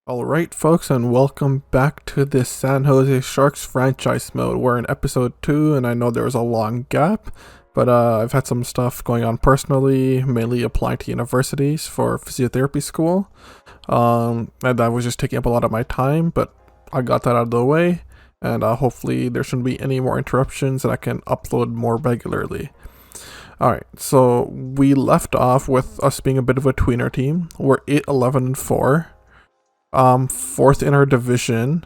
Alright folks, and welcome back to this San Jose Sharks franchise mode. We're in episode 2 and I know there was a long gap, but I've had some stuff going on personally, mainly applying to universities for physiotherapy school. And that was just taking up a lot of my time, but I got that out of the way, and hopefully there shouldn't be any more interruptions and I can upload more regularly. Alright, so we left off with us being a bit of a tweener team. We're 8-11-4. Fourth in our division,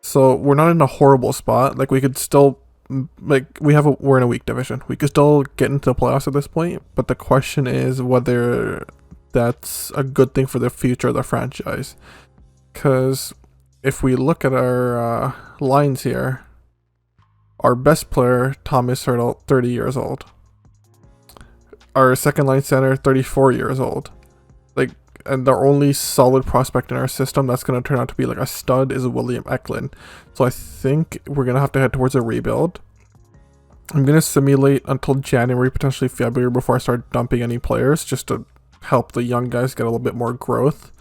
so we're not in a horrible spot. Like, we could still, we're in a weak division. We could still get into the playoffs at this point, but the question is whether that's a good thing for the future of the franchise. Because if we look at our lines here, our best player, Thomas Hurdle, 30 years old. Our second line center, 34 years old. And our only solid prospect in our system that's going to turn out to be like a stud is William Eklund. So I think we're going to have to head towards a rebuild. I'm going to simulate until January, potentially February, before I start dumping any players, just to help the young guys get a little bit more growth.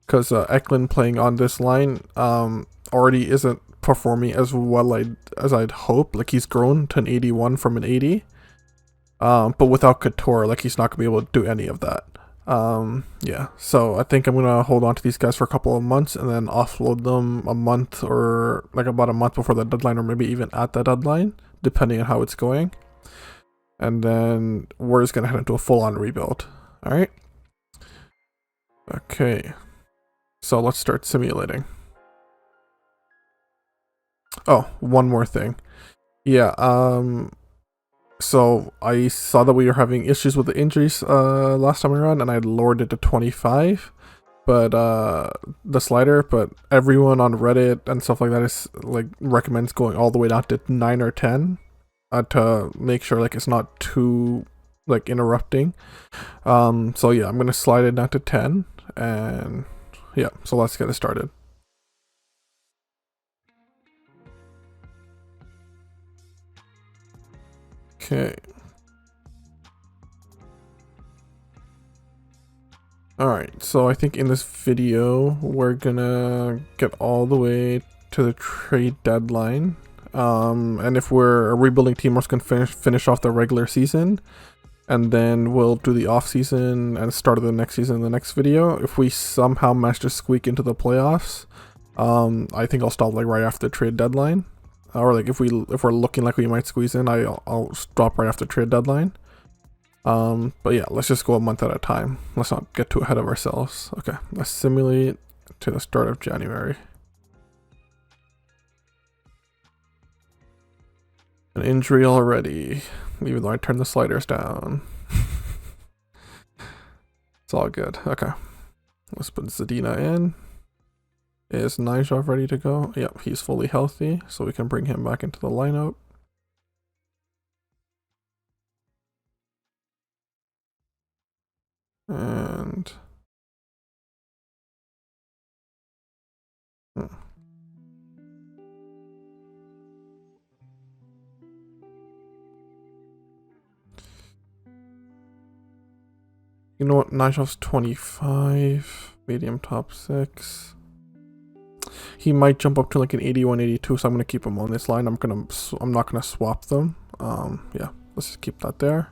Because Eklund playing on this line already isn't performing as well as I'd hope. Like, he's grown to an 81 from an 80. But without Couture, like, he's not going to be able to do any of that. Yeah, so I think I'm gonna hold on to these guys for a couple of months and then offload them a month, or like about a month before the deadline, or maybe even at the deadline, depending on how it's going. And then we're just gonna head into a full-on rebuild. Alright, okay, so let's start simulating. Oh, one more thing. Yeah, so I saw that we were having issues with the injuries last time around, and I lowered it to 25, but the slider. But everyone on Reddit and stuff like that is like recommends going all the way down to 9 or 10 to make sure like it's not too like interrupting. So yeah, I'm gonna slide it down to 10, and yeah, so let's get it started. Okay. Alright, so I think in this video, we're gonna get all the way to the trade deadline. And if we're a rebuilding team, we're just gonna finish off the regular season. And then we'll do the off season and start of the next season in the next video. If we somehow manage to squeak into the playoffs, I think I'll stop like right after the trade deadline. Or like if we're looking like we might squeeze in, I'll stop right after trade deadline. But yeah, let's just go a month at a time. Let's not get too ahead of ourselves. Okay, let's simulate to the start of January. An injury already, even though I turned the sliders down. It's all good. Okay, let's put Zadina in. Is Nijov ready to go? Yep, he's fully healthy, so we can bring him back into the lineup. And you know what? Nijov's 25, medium top 6. He might jump up to like an 81, 82, so I'm gonna keep him on this line. I'm not gonna swap them. Yeah, let's just keep that there.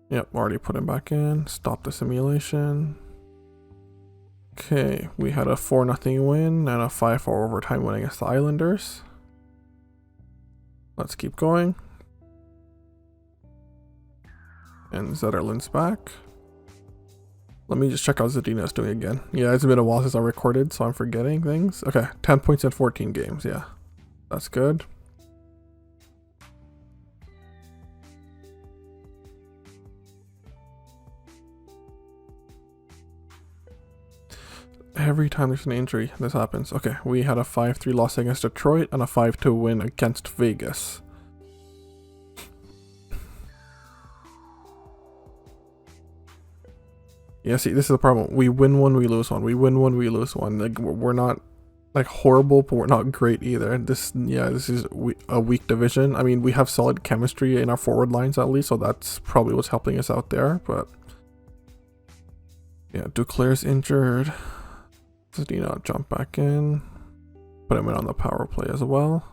Yep, already put him back in. Stop the simulation. Okay, we had a 4-0 win and a 5-4 overtime win against the Islanders. Let's keep going. And Zetterlund's back. Let me just check how Zadina's doing again. Yeah, it's been a while since I recorded, so I'm forgetting things. Okay, 10 points in 14 games. Yeah, that's good. Every time there's an injury, this happens. Okay, we had a 5-3 loss against Detroit and a 5-2 win against Vegas. Yeah, see, this is the problem. We win one, we lose one. We win one, we lose one. Like, we're not like horrible, but we're not great either. This is a weak division. I mean, we have solid chemistry in our forward lines at least, so that's probably what's helping us out there. But Yeah, Duclair's injured. Zadina jump back in. Put him in on the power play as well.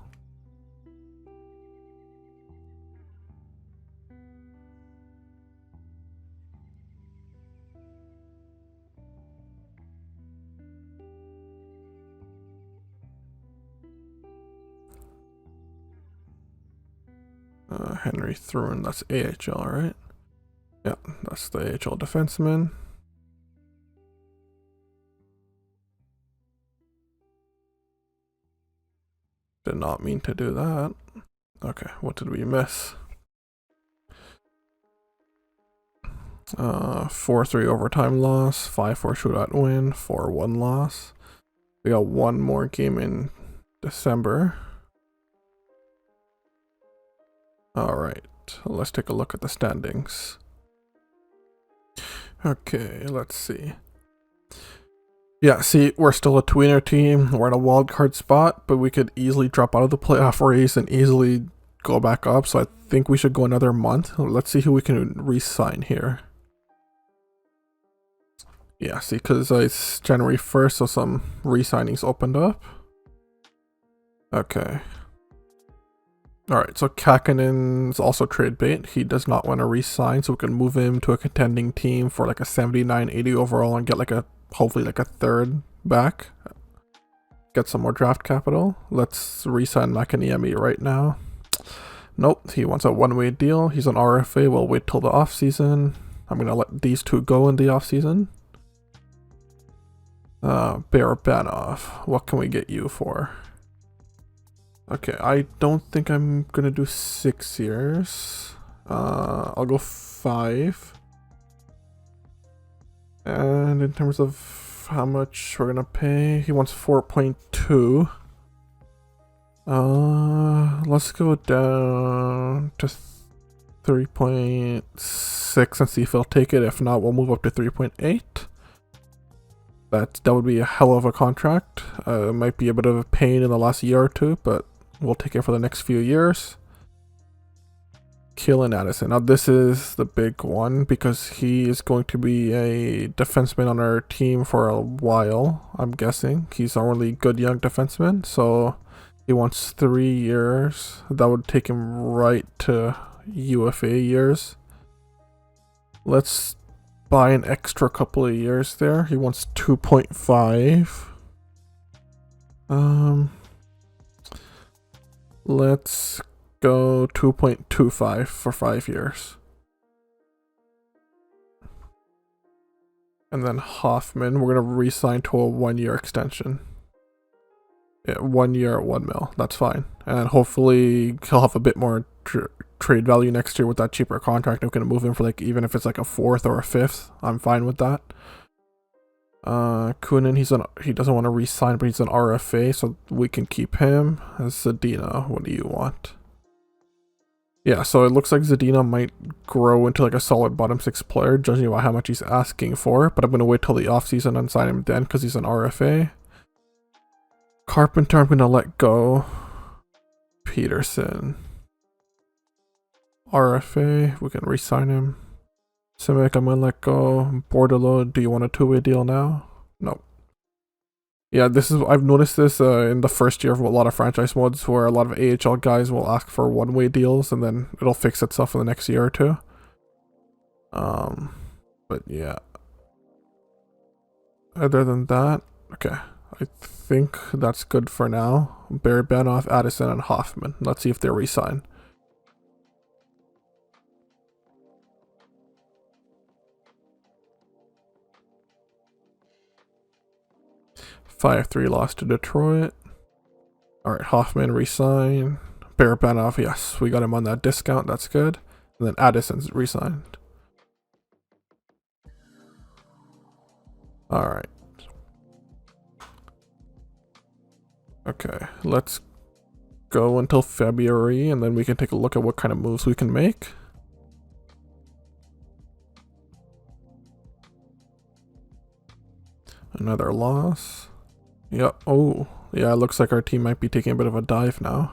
Henry Thrun, that's AHL, right? Yeah, that's the AHL defenseman. Did not mean to do that. Okay, what did we miss? 4-3 overtime loss, 5-4 shootout win, 4-1 loss. We got one more game in December. Alright, let's take a look at the standings. Okay, let's see. Yeah, see, we're still a tweener team. We're in a wildcard spot, but we could easily drop out of the playoff race and easily go back up. So I think we should go another month. Let's see who we can re-sign here. Yeah, see, because it's January 1st, so some re-signings opened up. Okay. Alright, so Kakinen's also trade bait. He does not want to re-sign, so we can move him to a contending team for like a 79-80 overall and get like a, hopefully like a third back. Get some more draft capital. Let's re-sign Makaniemi right now. Nope, he wants a one-way deal. He's an RFA. We'll wait till the off-season. I'm going to let these two go in the off-season. Barabanov, what can we get you for? Okay, I don't think I'm gonna do 6 years. I'll go 5. And in terms of how much we're gonna pay, he wants 4.2. Let's go down to 3.6 and see if he'll take it. If not, we'll move up to 3.8. That would be a hell of a contract. It might be a bit of a pain in the last year or two, but we'll take it for the next few years. Keelan Addison. Now this is the big one because he is going to be a defenseman on our team for a while, I'm guessing. He's a really good young defenseman, so he wants 3 years. That would take him right to UFA years. Let's buy an extra couple of years there. He wants 2.5. Let's go 2.25 for 5 years. And then Hoffman, we're going to re-sign to a 1-year extension. Yeah, 1 year at 1 mil. That's fine. And hopefully he'll have a bit more trade value next year with that cheaper contract. We can move him for like, even if it's like a 4th or a 5th, I'm fine with that. Kunin, he doesn't want to re-sign, but he's an RFA, so we can keep him. Zadina, what do you want? Yeah, so it looks like Zadina might grow into like a solid bottom 6 player, judging by how much he's asking for, but I'm going to wait till the offseason and sign him then because he's an RFA. Carpenter, I'm going to let go. Peterson. RFA, we can re-sign him. Simic, I'm gonna let go. Bordelot, do you want a 2-way deal now? Nope. Yeah, I've noticed this in the first year of a lot of franchise modes where a lot of AHL guys will ask for 1-way deals and then it'll fix itself in the next year or two. But yeah. Other than that, okay. I think that's good for now. Barabanov, Addison, and Hoffman. Let's see if they re-sign. Five 3 loss to Detroit. Alright, Hoffman re-signed. Barabanov, yes, we got him on that discount, that's good. And then Addison's re-signed. Alright. Okay, let's go until February and then we can take a look at what kind of moves we can make. Another loss. Yep. Oh, yeah, it looks like our team might be taking a bit of a dive now.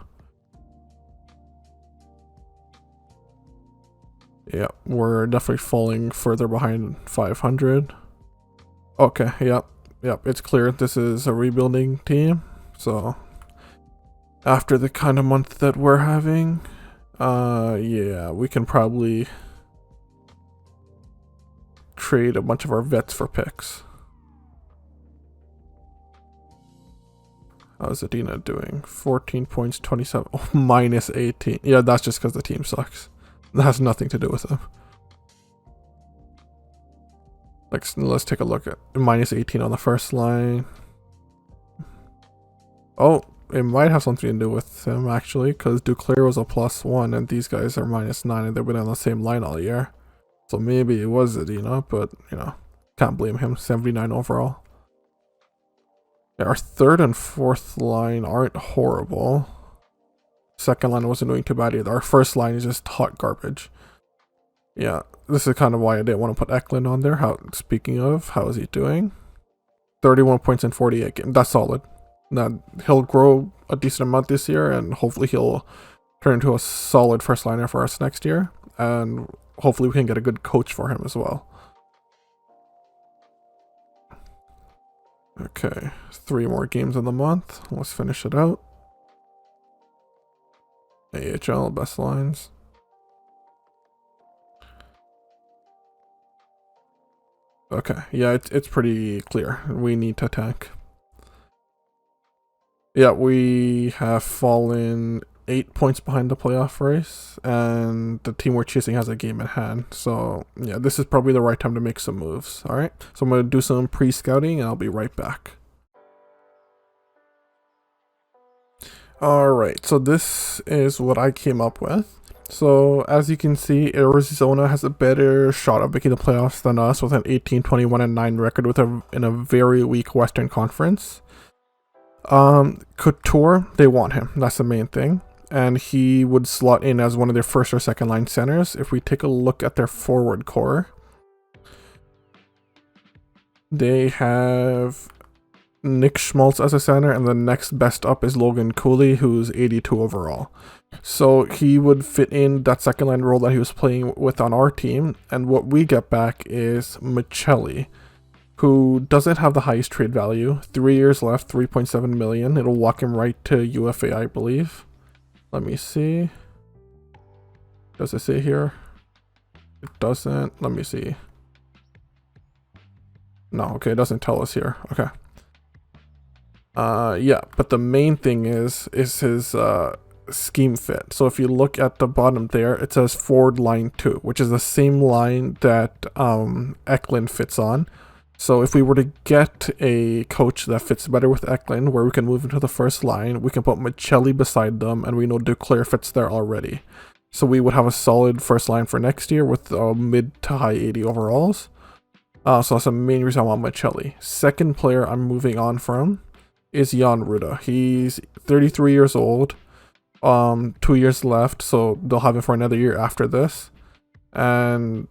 Yep, we're definitely falling further behind 500. Okay, yep, it's clear this is a rebuilding team. So after the kind of month that we're having, yeah, we can probably trade a bunch of our vets for picks. How's Adina doing? 14 points, 27, oh, minus 18. Yeah, that's just because the team sucks. That has nothing to do with them. Like, let's take a look at minus 18 on the first line. Oh, it might have something to do with him actually, because Duclair was a +1 and these guys are -9 and they've been on the same line all year. So maybe it was Adina, but you know, can't blame him. 79 overall. Yeah, our third and fourth line aren't horrible. Second line wasn't doing too bad either. Our first line is just hot garbage. Yeah, this is kind of why I didn't want to put Eklund on there. Speaking of, how is he doing? 31 points in 48 games. That's solid. Now, he'll grow a decent amount this year, and hopefully he'll turn into a solid first liner for us next year. And hopefully we can get a good coach for him as well. Okay, 3 more games in the month. Let's finish it out. AHL, best lines. Okay, yeah, it's pretty clear. We need to tank. Yeah, we have fallen 8 points behind the playoff race, and the team we're chasing has a game in hand. So, yeah, this is probably the right time to make some moves. Alright, so I'm going to do some pre-scouting, and I'll be right back. Alright, so this is what I came up with. So, as you can see, Arizona has a better shot of making the playoffs than us with an 18-21-9 record in a very weak Western Conference. Couture, they want him. That's the main thing. And he would slot in as one of their first or second line centers. If we take a look at their forward core, they have Nick Schmaltz as a center, and the next best up is Logan Cooley, who's 82 overall. So he would fit in that second line role that he was playing with on our team, and what we get back is Michelli, who doesn't have the highest trade value. 3 years left, 3.7 million. It'll walk him right to UFA, I believe. Let me see. Does it say here? It doesn't. Let me see. No, okay, it doesn't tell us here. Okay. Yeah, but the main thing is his scheme fit. So if you look at the bottom there, it says forward line 2, which is the same line that Eklund fits on. So if we were to get a coach that fits better with Eklund, where we can move into the first line, we can put Michelli beside them, and we know Duclair fits there already. So we would have a solid first line for next year with mid to high 80 overalls. So that's the main reason I want Michelli. Second player I'm moving on from is Jan Ruda. He's 33 years old, 2 years left, so they'll have him for another year after this, and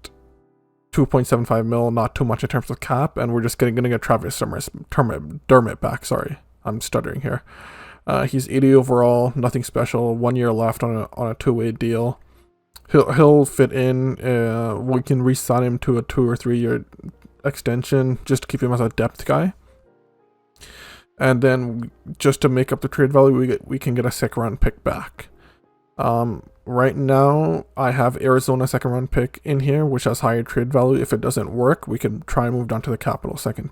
2.75 mil, not too much in terms of cap, and we're just gonna get Travis Dermott back. Sorry, I'm stuttering here. He's 80 overall, nothing special. 1 year left on a 2-way deal. He'll fit in. We can re-sign him to a 2 or 3 year extension just to keep him as a depth guy. And then just to make up the trade value, we can get a second round pick back. Right now, I have Arizona second round pick in here, which has higher trade value. If it doesn't work, we can try and move down to the Capitals second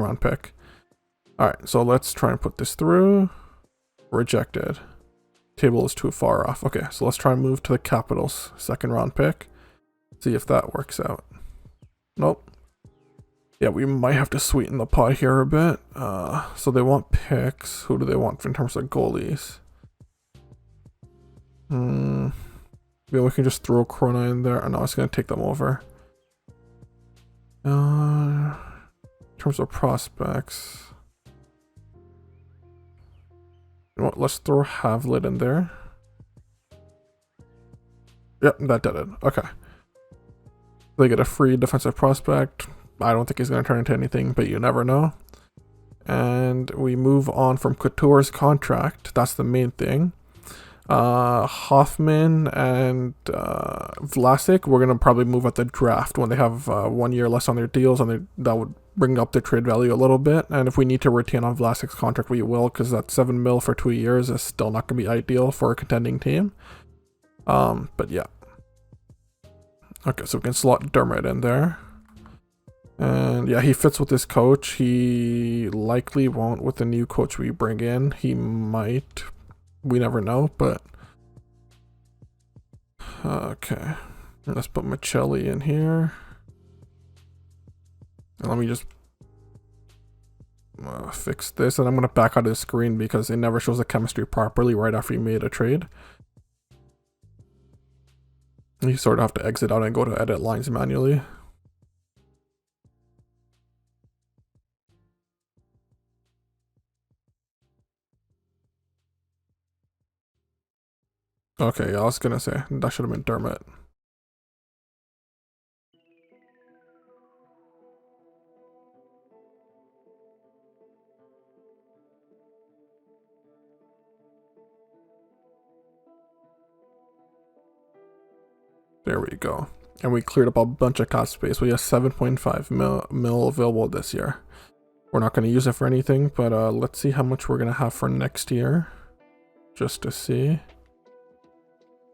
round pick. Alright, so let's try and put this through. Rejected. Table is too far off. Okay, so let's try and move to the Capitals second round pick. See if that works out. Nope. Yeah, we might have to sweeten the pot here a bit. So they want picks. Who do they want in terms of goalies? Maybe we can just throw Corona in there. Oh, no, it's going to take them over. In terms of prospects. You know what? Let's throw Havlet in there. Yep, that did it. Okay. They get a free defensive prospect. I don't think he's going to turn into anything, but you never know. And we move on from Couture's contract. That's the main thing. Hoffman and Vlasic, we're going to probably move at the draft when they have 1 year less on their deals, and that would bring up the trade value a little bit. And if we need to retain on Vlasic's contract, we will, because that 7 mil for 2 years is still not going to be ideal for a contending team. But yeah. Okay, so we can slot Dermot in there. And yeah, he fits with this coach. He likely won't with the new coach we bring in. He might. We never know, but... Okay. Let's put Michelli in here. And let me just fix this. And I'm going to back out of the screen because it never shows the chemistry properly right after you made a trade. You sort of have to exit out and go to edit lines manually. Okay, I was going to say, that should have been Dermot. There we go. And we cleared up a bunch of cap space. We have 7.5 mil available this year. We're not going to use it for anything, but let's see how much we're going to have for next year. Just to see.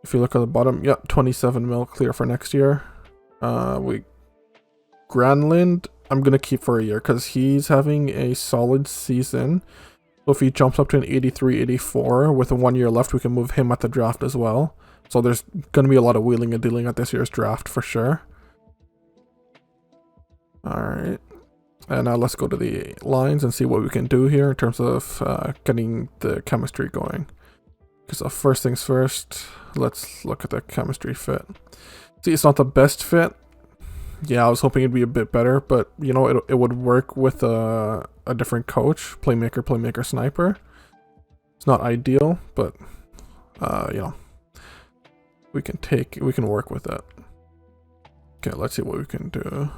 If you look at the bottom, yep, 27 mil clear for next year. Granlund, I'm going to keep for a year because he's having a solid season. So if he jumps up to an 83, 84 with a 1 year left, we can move him at the draft as well. So there's going to be a lot of wheeling and dealing at this year's draft for sure. Alright. And now let's go to the lines and see what we can do here in terms of getting the chemistry going. So first things first, let's look at the chemistry fit. See, it's not the best fit. Yeah, I was hoping it'd be a bit better, but you know, it would work with a different coach, playmaker, sniper. It's not ideal, but you know, we can work with it. Okay, let's see what we can do.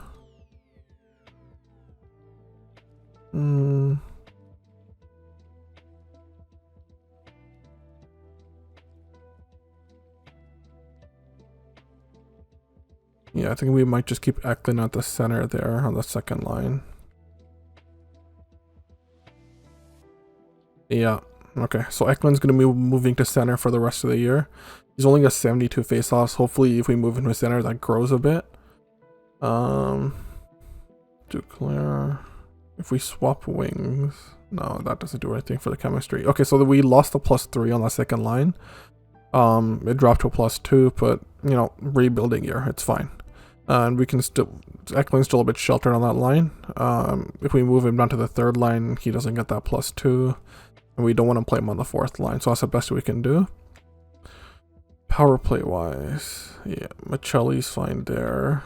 Yeah, I think we might just keep Eklund at the center there on the second line. Yeah, okay, so Eklund's going to be moving to center for the rest of the year. He's only got 72 faceoffs. Hopefully, if we move him to center, that grows a bit. Duclair. If we swap wings, no, that doesn't do anything for the chemistry. Okay, so we lost the +3 on the second line. It dropped to a +2, but you know, rebuilding year, it's fine. And we can still, Eklund's still a bit sheltered on that line. If we move him down to the third line, he doesn't get that +2. And we don't want to play him on the fourth line, so that's the best we can do. Power play wise, yeah, Michelli's fine there.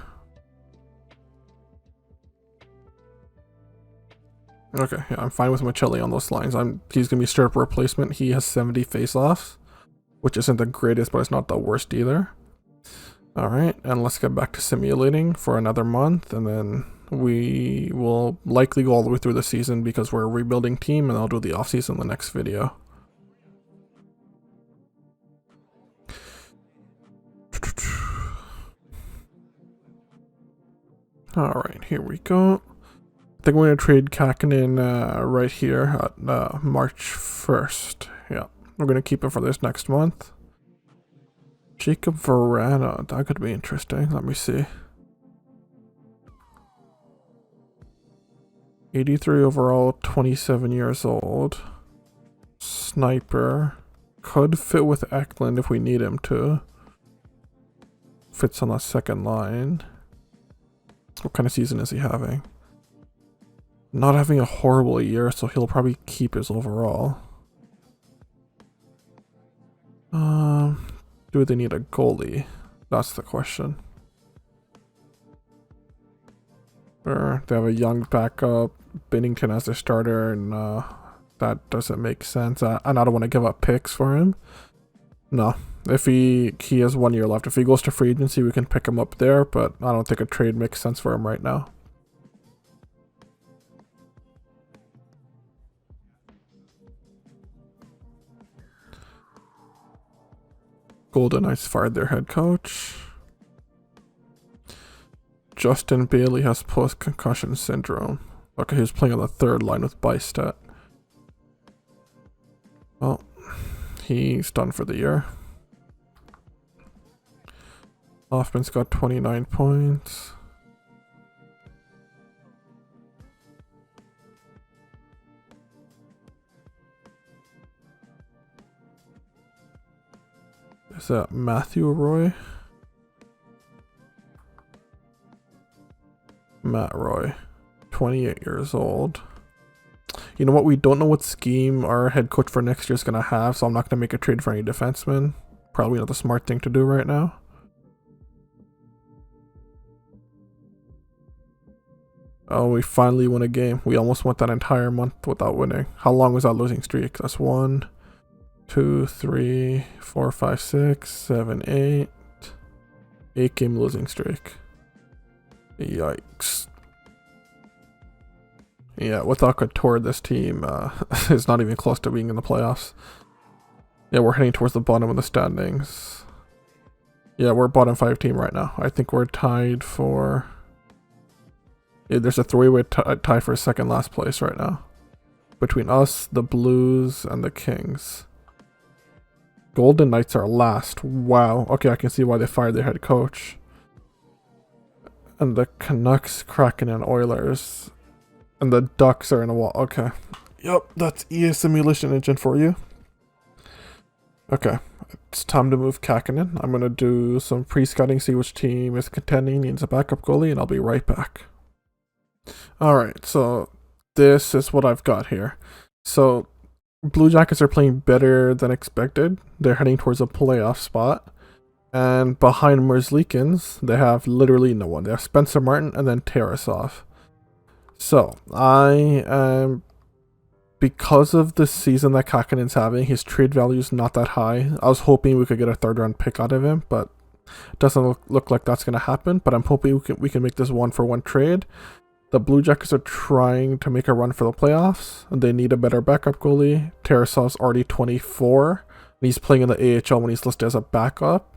Okay, yeah, I'm fine with Michelli on those lines. He's gonna be straight up replacement. He has 70 face-offs, which isn't the greatest, but it's not the worst either. Alright, and let's get back to simulating for another month, and then we will likely go all the way through the season because we're a rebuilding team, and I'll do the offseason in the next video. Alright, here we go. I think we're going to trade Kakinen right here at March 1st. Yeah, we're going to keep it for this next month. Jacob Verana, that could be interesting. Let me see. 83 overall, 27 years old. Sniper. Could fit with Eklund if we need him to. Fits on the second line. What kind of season is he having? Not having a horrible year, so he'll probably keep his overall. Do they need a goalie? That's the question. Or they have a young backup, Binnington as their starter, and that doesn't make sense. And I don't want to give up picks for him. No. If he has 1 year left. If he goes to free agency, we can pick him up there, but I don't think a trade makes sense for him right now. Golden Knights fired their head coach. Justin Bailey has post-concussion syndrome. Okay, he was playing on the third line with Bystat. Well, he's done for the year. Hoffman's got 29 points. Is that Matthew Roy? Matt Roy, 28 years old. You know what? We don't know what scheme our head coach for next year is going to have, so I'm not going to make a trade for any defensemen. Probably not the smart thing to do right now. Oh, we finally won a game. We almost went that entire month without winning. How long was that losing streak? That's 1, 2, 3, 4, 5, 6, 7, 8. 8-game losing streak. Yikes. Yeah, without Couture, this team is not even close to being in the playoffs. Yeah, we're heading towards the bottom of the standings. Yeah, we're a bottom 5 team right now. I think we're tied for... Yeah, there's a 3-way tie for second last place right now. Between us, the Blues, and the Kings. Golden Knights are last. Wow. Okay, I can see why they fired their head coach. And the Canucks, Kraken, and Oilers. And the Ducks are in a wall. Okay. Yep, that's EA Simulation Engine for you. Okay, it's time to move Kakinen. I'm going to do some pre-scouting, see which team is contending, needs a backup goalie, and I'll be right back. Alright, so this is what I've got here. So, Blue Jackets are playing better than expected. They're heading towards a playoff spot. And behind Merzlikins, they have literally no one. They have Spencer Martin and then Tarasov. So, I am... Because of the season that Kakinen's having, his trade value is not that high. I was hoping we could get a 3rd round pick out of him, but it doesn't look like that's going to happen. But I'm hoping we can make this 1-for-1 trade. The Blue Jackets are trying to make a run for the playoffs, and they need a better backup goalie. Tarasov's already 24, and he's playing in the AHL when he's listed as a backup.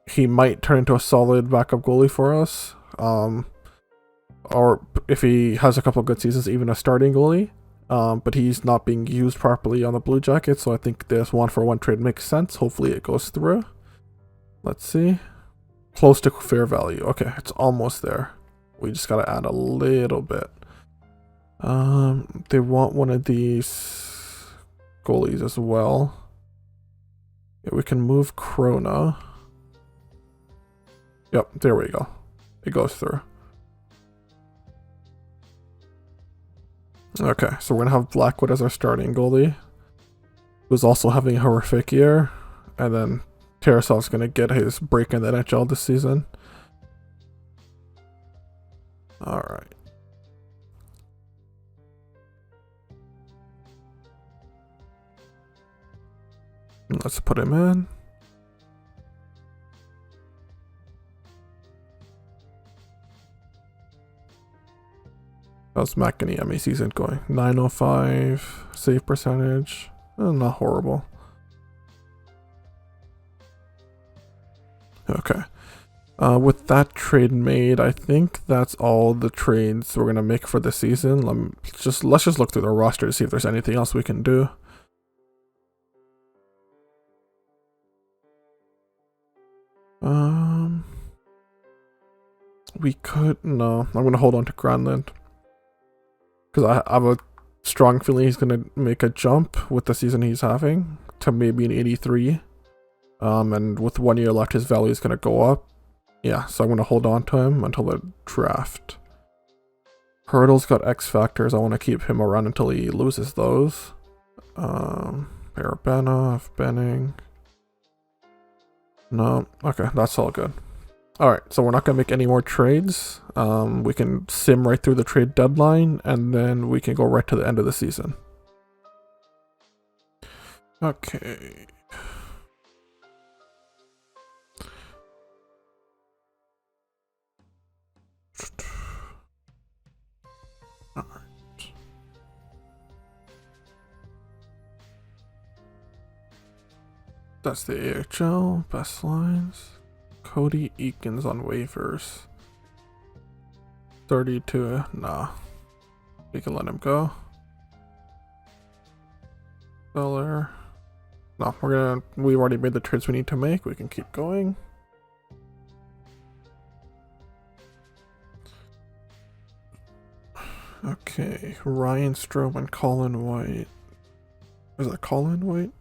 He might turn into a solid backup goalie for us. Or if he has a couple of good seasons, even a starting goalie. But he's not being used properly on the Blue Jackets, so I think this 1-for-1 trade makes sense. Hopefully it goes through. Let's see. Close to fair value. Okay, it's almost there. We just gotta add a little bit. They want one of these goalies as well. Yeah, we can move Krona. Yep, there we go. It goes through. Okay, so we're gonna have Blackwood as our starting goalie, who's also having a horrific year, and then Tarasov's gonna get his break in the NHL this season. Alright. Let's put him in. How's McIntyre season going? 905 save percentage. Not horrible. Okay. With that trade made, I think that's all the trades we're gonna make for the season. Let's just look through the roster to see if there's anything else we can do. We could no. I'm gonna hold on to Granlund. Because I have a strong feeling he's going to make a jump with the season he's having to maybe an 83. And with 1 year left, his value is going to go up. Yeah, so I'm going to hold on to him until the draft. Hurdle's got X factors. I want to keep him around until he loses those. Barabanov, Benning. No, okay, that's all good. Alright, so we're not going to make any more trades. We can sim right through the trade deadline, and then we can go right to the end of the season. Okay. Alright. That's the AHL, best lines. Cody Eakins on waivers. 32. Nah. We can let him go. Seller. No, we've already made the trades we need to make. We can keep going. Okay, Ryan Strome and Colin White. Is that Colin White?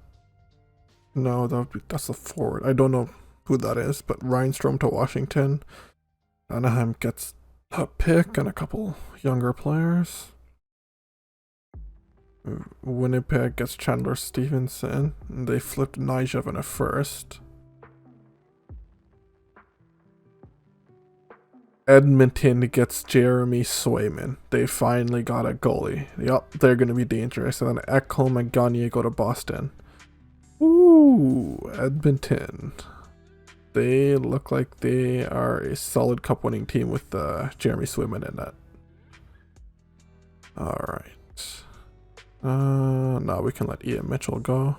No, that's the forward. I don't know who that is, but Ryan Strome to Washington. Anaheim gets a pick and a couple younger players. Winnipeg gets Chandler Stevenson. And they flipped Nyjev in a first. Edmonton gets Jeremy Swayman. They finally got a goalie. Yup, they're going to be dangerous. And then Ekholm and Gagne go to Boston. Ooh, Edmonton. They look like they are a solid cup-winning team with Jeremy Swayman in that. Alright. Now we can let Ian Mitchell go.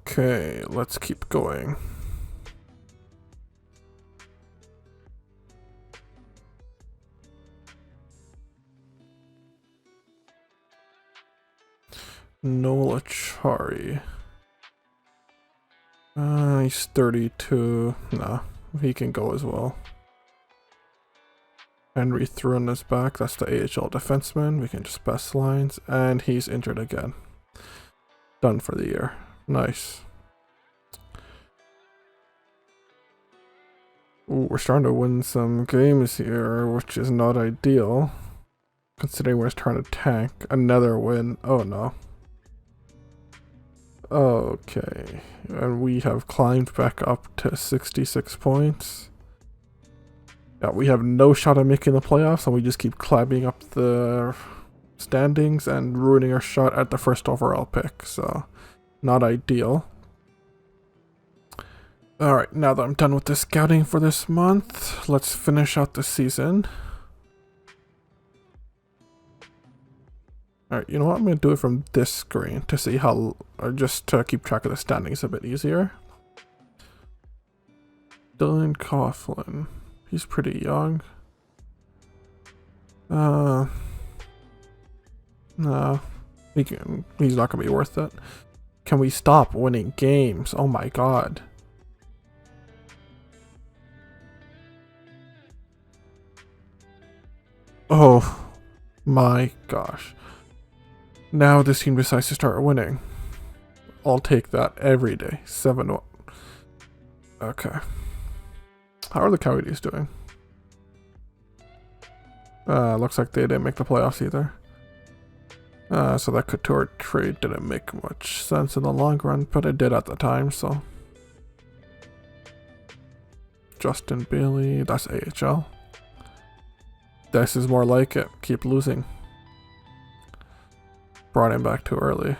Okay, let's keep going. Noel Achari. He's 32. Nah, he can go as well. Henry Thrun is back. That's the AHL defenseman. We can just best lines. And he's injured again. Done for the year. Nice. Ooh, we're starting to win some games here, which is not ideal. Considering we're trying to tank. Another win. Oh no. Okay. And we have climbed back up to 66 points. Yeah, we have no shot at making the playoffs, and we just keep climbing up the standings and ruining our shot at the first overall pick. So, not ideal. Alright, now that I'm done with the scouting for this month, let's finish out the season. Alright, you know what? I'm going to do it from this screen to see how, or just to keep track of the standings a bit easier. Dylan Coughlin. He's pretty young. No. He's not going to be worth it. Can we stop winning games? Oh my god. Oh my gosh. Now this team decides to start winning. I'll take that every day. 7-1. Okay. How are the Coyotes doing? Looks like they didn't make the playoffs either. So that Couture trade didn't make much sense in the long run, but it did at the time, so. Justin Bailey, that's AHL. This is more like it. Keep losing. Brought him back too early.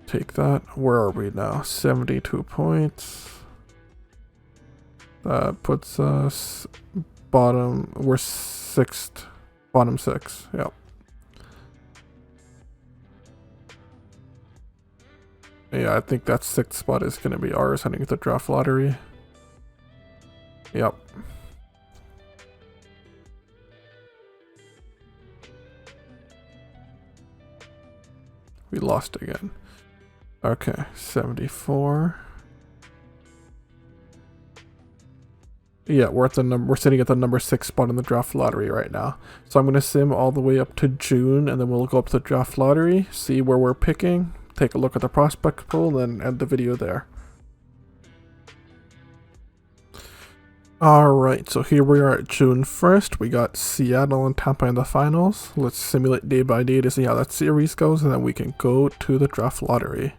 Take that. Where are we now? 72 points. That puts us bottom. We're 6th. Bottom 6. Yep. Yeah, I think that 6th spot is going to be ours heading to the draft lottery. Yep. We lost again. Okay, 74. Yeah, we're sitting at the number 6 spot in the draft lottery right now. So I'm gonna sim all the way up to June, and then we'll go up to the draft lottery, see where we're picking, take a look at the prospect pool, and end the video there. Alright, so here we are at June 1st. We got Seattle and Tampa in the finals. Let's simulate day by day to see how that series goes, and then we can go to the draft lottery.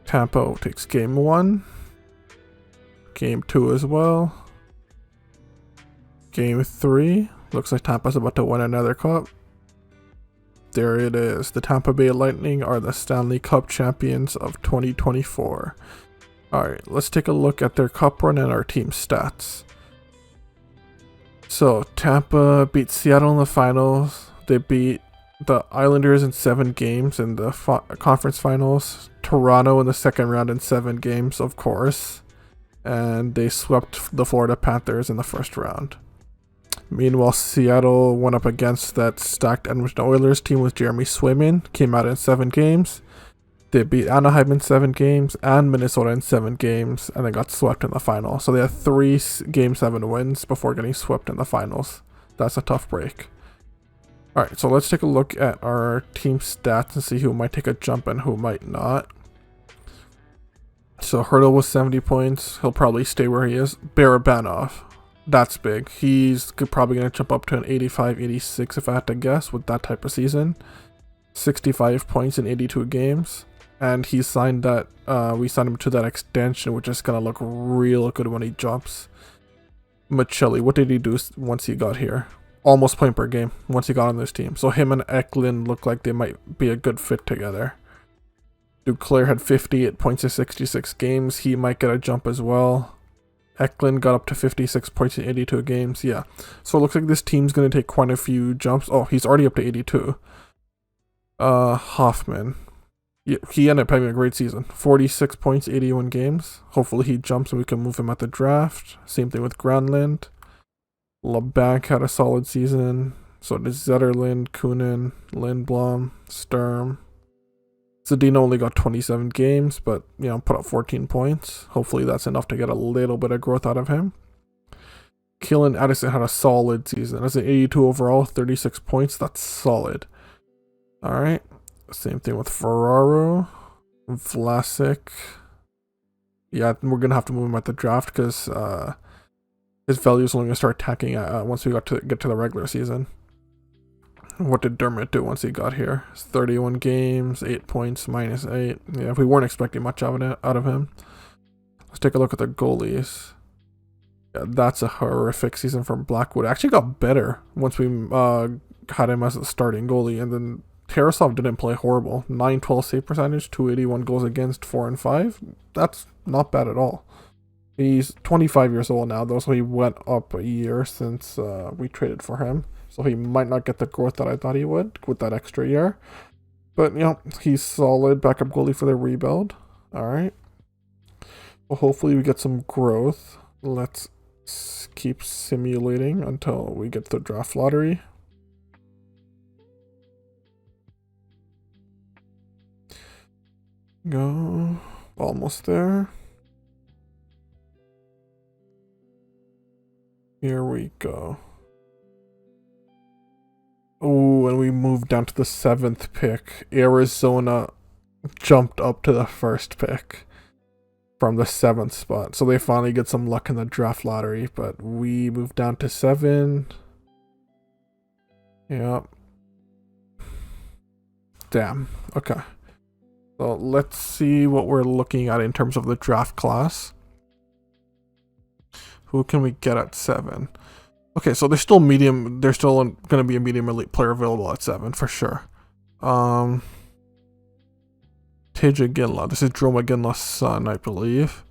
Tampa takes game 1. Game 2 as well. Game 3. Looks like Tampa's about to win another cup. There it is. The Tampa Bay Lightning are the Stanley Cup champions of 2024. Alright, let's take a look at their cup run and our team stats. So, Tampa beat Seattle in the finals. They beat The Islanders in 7 games in the conference finals. Toronto in the second round in 7 games, of course. And they swept the Florida Panthers in the first round. Meanwhile, Seattle went up against that stacked Edmonton Oilers team with Jeremy Swayman. Came out in 7 games. They beat Anaheim in 7 games and Minnesota in 7 games, and they got swept in the final. So they had 3 Game 7 wins before getting swept in the finals. That's a tough break. Alright, so let's take a look at our team stats and see who might take a jump and who might not. So Hurdle was 70 points. He'll probably stay where he is. Barabanov, that's big. He's probably going to jump up to an 85, 86 if I had to guess with that type of season. 65 points in 82 games. And he signed that, we signed him to that extension, which is going to look real good when he jumps. Michelli, what did he do once he got here? Almost point per game once he got on this team. So him and Eklund look like they might be a good fit together. Duclair had 58 points in 66 games. He might get a jump as well. Eklund got up to 56 points in 82 games. Yeah. So it looks like this team's going to take quite a few jumps. Oh, he's already up to 82. Hoffman. Yeah, he ended up having a great season. 46 points, 81 games. Hopefully he jumps and we can move him at the draft. Same thing with Granlund. LeBanc had a solid season. So did Zetterlund, Kunin, Lindblom, Sturm. Zadina only got 27 games, but, you know, put up 14 points. Hopefully that's enough to get a little bit of growth out of him. Killen Addison had a solid season. As an 82 overall, 36 points. That's solid. Alright. Same thing with Ferraro. Vlasic. Yeah, we're going to have to move him at the draft because his value is only going to start attacking once we get to the regular season. What did Dermott do once he got here? 31 games, 8 points, -8. Yeah, we weren't expecting much out of him. Let's take a look at the goalies. Yeah, that's a horrific season from Blackwood. It actually got better once we had him as a starting goalie. And then Tarasov didn't play horrible. 912 save percentage, 281 goals against, 4 and 5. That's not bad at all. He's 25 years old now, though, so he went up a year since we traded for him. So he might not get the growth that I thought he would with that extra year. But, you know, he's solid backup goalie for the rebuild. Alright. Well, hopefully we get some growth. Let's keep simulating until we get to the draft lottery. Go. Almost there. Here we go. Oh, and we moved down to the 7th pick. Arizona jumped up to the 1st pick from the 7th spot. So they finally get some luck in the draft lottery. But we moved down to 7. Yep. Damn. Okay. So let's see what we're looking at in terms of the draft class. Who can we get at 7? Okay, so there's still going to be a medium elite player available at 7 for sure. Teja Ginla. This is Drew McGinley's son, I believe.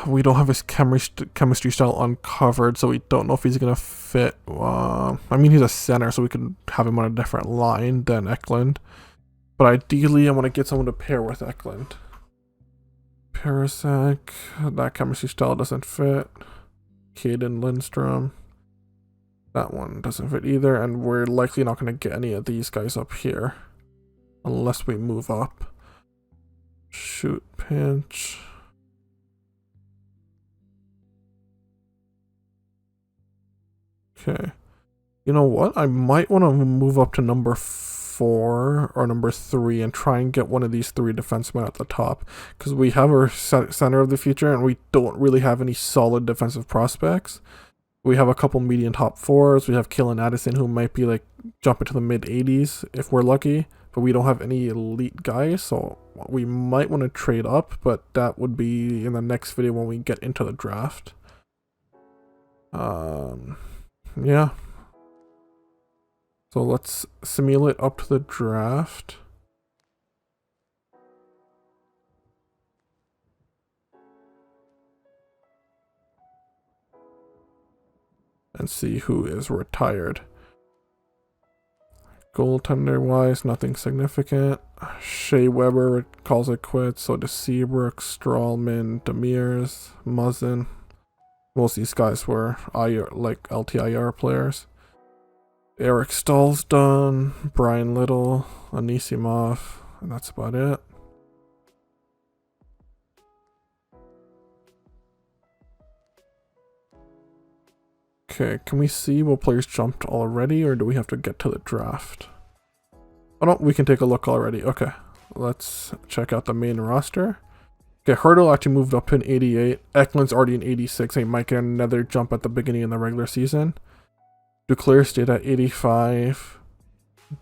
We don't have his chemistry style uncovered, so we don't know if he's going to fit. I mean, he's a center, so we could have him on a different line than Eklund. But ideally, I want to get someone to pair with Eklund. Parasek. That chemistry style doesn't fit. Caden Lindstrom. That one doesn't fit either, and we're likely not going to get any of these guys up here unless we move up. Shoot, pinch. Okay. You know what? I might want to move up to number 4 or number 3 and try and get one of these 3 defensemen at the top, because we have our center of the future and we don't really have any solid defensive prospects. We have a couple median top 4s. We have Killen Addison, who might be like jumping to the mid 80s if we're lucky, but we don't have any elite guys, so we might want to trade up, but that would be in the next video when we get into the draft. Yeah. So let's simulate up to the draft. And see who is retired. Goaltender wise, nothing significant. Shea Weber calls it quits. So does Seabrook, Strawman, Demirs, Muzzin. Most of these guys were like LTIR players. Eric Stahl's done. Brian Little, Anisimov, and that's about it. Okay, can we see what players jumped already, or do we have to get to the draft? Oh no, we can take a look already. Okay, let's check out the main roster. Okay, Hurdle actually moved up to an 88. Eklund's already an 86. He might get another jump at the beginning of the regular season. Duclair stayed at 85.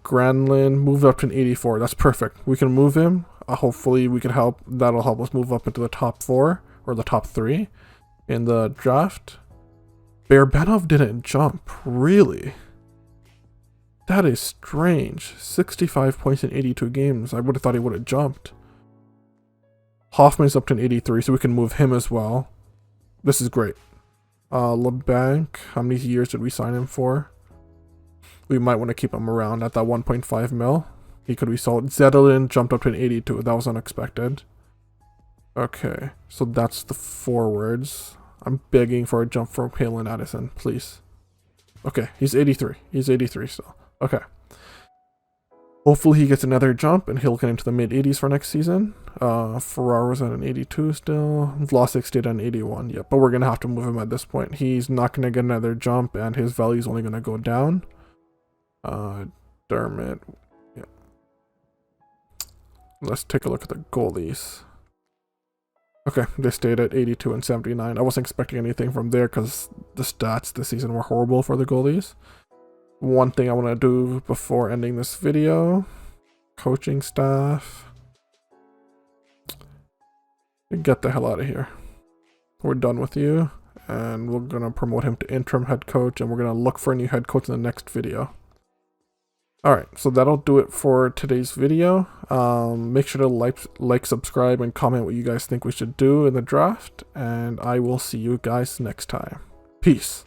Granlund moved up to an 84. That's perfect. We can move him. Hopefully we can help. That'll help us move up into the top 4 or the top 3 in the draft. Bearbanov didn't jump. Really? That is strange. 65 points in 82 games. I would have thought he would have jumped. Hoffman's up to an 83, so we can move him as well. This is great. LeBanc, how many years did we sign him for? We might want to keep him around at that 1.5 mil. He could be sold. Zetterlund jumped up to an 82. That was unexpected. Okay, so that's the forwards. I'm begging for a jump from Palin Addison, please. Okay, he's 83. He's 83 still. Okay. Hopefully he gets another jump and he'll get into the mid-80s for next season. Ferraro's at an 82 still. Vlasic stayed at an 81. Yeah, but we're going to have to move him at this point. He's not going to get another jump and his value is only going to go down. Dermot. Yeah. Let's take a look at the goalies. Okay, they stayed at 82 and 79. I wasn't expecting anything from there because the stats this season were horrible for the goalies. One thing I want to do before ending this video, coaching staff. Get the hell out of here. We're done with you, and we're going to promote him to interim head coach, and we're going to look for a new head coach in the next video. Alright, so that'll do it for today's video. Make sure to like, subscribe, and comment what you guys think we should do in the draft, and I will see you guys next time. Peace.